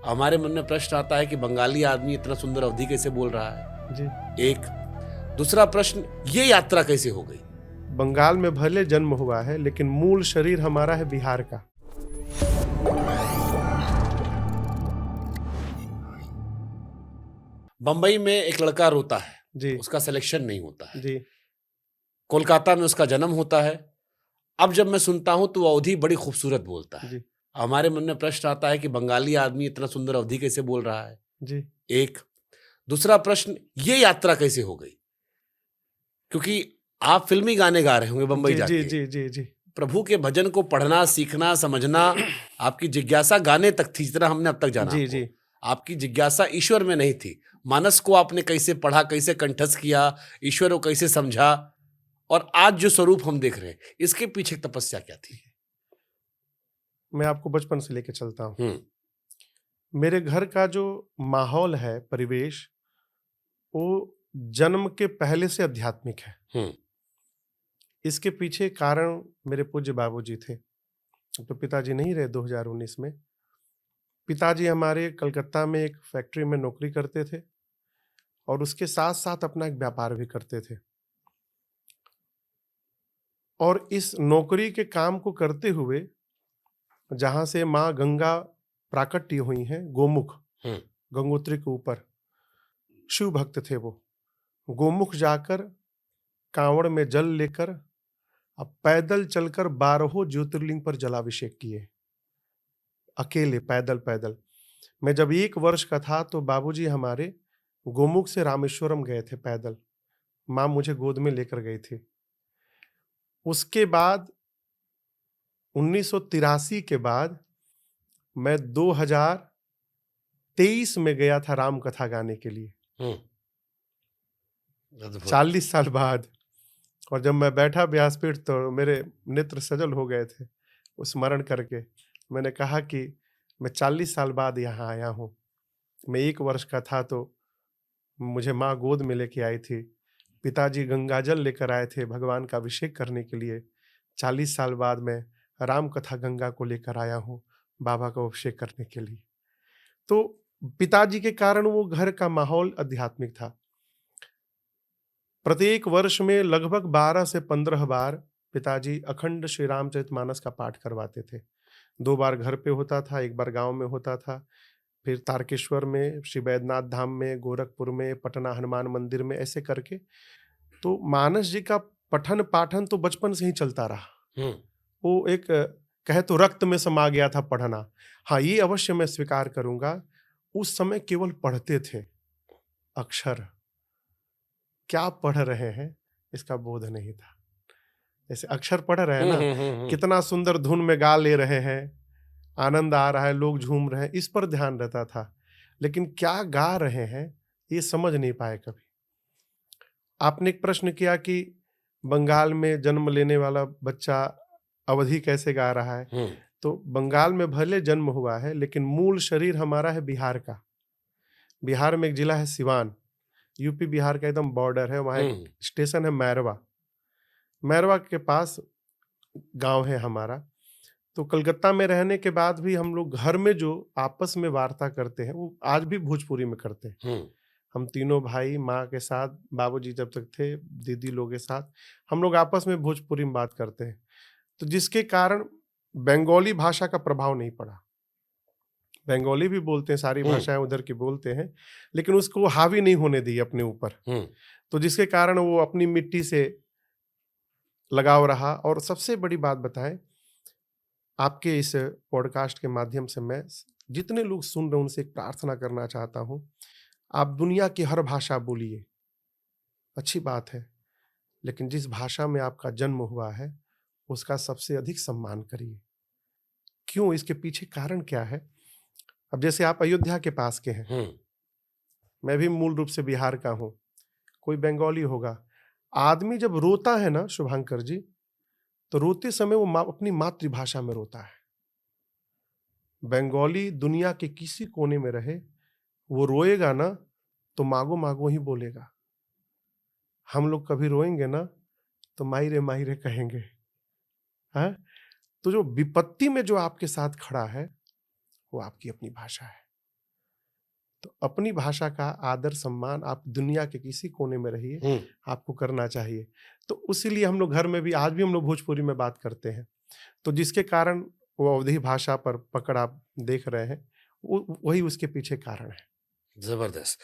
हमारे मन में प्रश्न आता है कि बंगाली आदमी इतना सुंदर अवधी कैसे बोल रहा है। जी। एक दूसरा प्रश्न, ये यात्रा कैसे हो गई? बंगाल में भले जन्म हुआ है लेकिन मूल शरीर हमारा है बिहार का। बंबई में एक लड़का रोता है, जी। उसका सिलेक्शन नहीं होता है। जी। कोलकाता में उसका जन्म होता है। अब जब मैं सुनता हूं तो वो अवधी बड़ी खूबसूरत बोलता है। जी। हमारे मन में प्रश्न आता है कि बंगाली आदमी इतना सुंदर अवधी कैसे बोल रहा है। जी। एक दूसरा प्रश्न, ये यात्रा कैसे हो गई? क्योंकि आप फिल्मी गाने गा रहे होंगे बंबई जी। जी। जाके, जी। जी। जी। प्रभु के भजन को पढ़ना, सीखना, समझना आपकी जिज्ञासा गाने तक थी, जितना हमने अब तक जाना जी। आपको। जी। आपकी जिज्ञासा ईश्वर में नहीं थी। मानस को आपने कैसे पढ़ा, कैसे कंठस्थ किया, ईश्वर को कैसे समझा, और आज जो स्वरूप हम देख रहे हैं, इसके पीछे तपस्या क्या थी? मैं आपको बचपन से लेके चलता हूँ। हम्म। मेरे घर का जो माहौल है, परिवेश, वो जन्म के पहले से आध्यात्मिक है। हम्म। इसके पीछे कारण मेरे पूज्य बाबूजी थे। तो पिताजी नहीं रहे 2019 में। पिताजी हमारे कलकत्ता में एक फैक्ट्री में नौकरी करते थे और उसके साथ साथ अपना एक व्यापार भी करते थे। और इस नौकरी के काम को करते हुए जहां से माँ गंगा प्राकट्य हुई हैं, गोमुख, हम्म। गंगोत्री के ऊपर, शिव भक्त थे वो। गोमुख जाकर कांवड़ में जल लेकर अब पैदल चलकर 12 ज्योतिर्लिंग पर जलाभिषेक किए, अकेले पैदल पैदल। मैं जब 1 वर्ष का था तो बाबूजी हमारे गोमुख से रामेश्वरम गए थे पैदल। माँ मुझे गोद में लेकर गई थी। उसके बाद 1983 के बाद मैं 2023 में गया था राम कथा गाने के लिए, हम्म। अद्भुत। 40 साल बाद। और जब मैं बैठा व्यासपीठ तो मेरे नेत्र सजल हो गए थे उस स्मरण करके। मैंने कहा कि मैं 40 साल बाद यहाँ आया हूँ। मैं 1 वर्ष का था तो मुझे माँ गोद में लेके आई थी। पिताजी गंगाजल लेकर आए थे भगवान का अभिषेक करने के लिए। 40 साल बाद मैं राम कथा गंगा को लेकर आया हूँ बाबा का अभिषेक करने के लिए। तो पिताजी के कारण वो घर का माहौल आध्यात्मिक था। प्रत्येक वर्ष में लगभग 12 से 15 बार पिताजी अखंड श्री रामचरितमानस का पाठ करवाते थे। 2 बार घर पे होता था, 1 बार गांव में होता था, फिर तारकेश्वर में, श्री बैद्यनाथ धाम में, गोरखपुर में, पटना हनुमान मंदिर में, ऐसे करके। तो मानस जी का पठन पाठन तो बचपन से ही चलता रहा। हम्म। वो एक कहे तो रक्त में समा गया था पढ़ना। हाँ, ये अवश्य मैं स्वीकार करूंगा, उस समय केवल पढ़ते थे, अक्षर क्या पढ़ रहे हैं इसका बोध नहीं था। जैसे अक्षर पढ़ रहे हैं हम्म। ना, हम्म। कितना सुंदर धुन में गा ले रहे हैं, आनंद आ रहा है, लोग झूम रहे हैं, इस पर ध्यान रहता था। लेकिन क्या गा रहे हैं ये समझ नहीं पाए कभी। आपने एक प्रश्न किया कि बंगाल में जन्म लेने वाला बच्चा अवधी कैसे गा रहा है। हम्म। तो बंगाल में भले जन्म हुआ है लेकिन मूल शरीर हमारा है बिहार का। बिहार में एक जिला है सिवान, यूपी बिहार का एकदम बॉर्डर है, वहाँ एक हम्म। स्टेशन है मैरवा। मैरवा के पास गांव है हमारा। तो कलकत्ता में रहने के बाद भी हम लोग घर में जो आपस में वार्ता करते हैं वो आज भी भोजपुरी में करते हैं। हम्म। हम तीनों भाई माँ के साथ, बाबूजी जब तक थे, दीदी लोग के साथ, हम लोग आपस में भोजपुरी में बात करते हैं। तो जिसके कारण बंगाली भाषा का प्रभाव नहीं पड़ा। बंगाली भी बोलते हैं, सारी हम्म। भाषाएं उधर की बोलते हैं, लेकिन उसको हावी नहीं होने दी अपने ऊपर। हम्म। तो जिसके कारण वो अपनी मिट्टी से लगाव रहा। और सबसे बड़ी बात बताएं, आपके इस पॉडकास्ट के माध्यम से मैं जितने लोग सुन रहे हैं उनसे एक प्रार्थना करना चाहता हूं, आप दुनिया की हर भाषा बोलिए, अच्छी बात है, लेकिन जिस भाषा में आपका जन्म हुआ है उसका सबसे अधिक सम्मान करिए। क्यों? इसके पीछे कारण क्या है? अब जैसे आप अयोध्या के पास के हैं, हम्म। मैं भी मूल रूप से बिहार का हूं, कोई बंगाली होगा। आदमी जब रोता है ना शुभांकर जी, तो रोते समय वो अपनी मातृभाषा में रोता है। बंगाली दुनिया के किसी कोने में रहे, वो रोएगा ना तो मागो मागो ही बोलेगा। हम लोग कभी रोएंगे ना तो माई रे कहेंगे। है? तो जो विपत्ति में जो आपके साथ खड़ा है वो आपकी अपनी भाषा है। तो अपनी भाषा का आदर सम्मान आप दुनिया के किसी कोने में रहिए, हम्म, आपको करना चाहिए। तो इसीलिए हम लोग घर में भी आज भी हम लोग भोजपुरी में बात करते हैं। तो जिसके कारण वो अवधी भाषा पर पकड़ आप देख रहे हैं, वही उसके पीछे कारण है। जबरदस्त।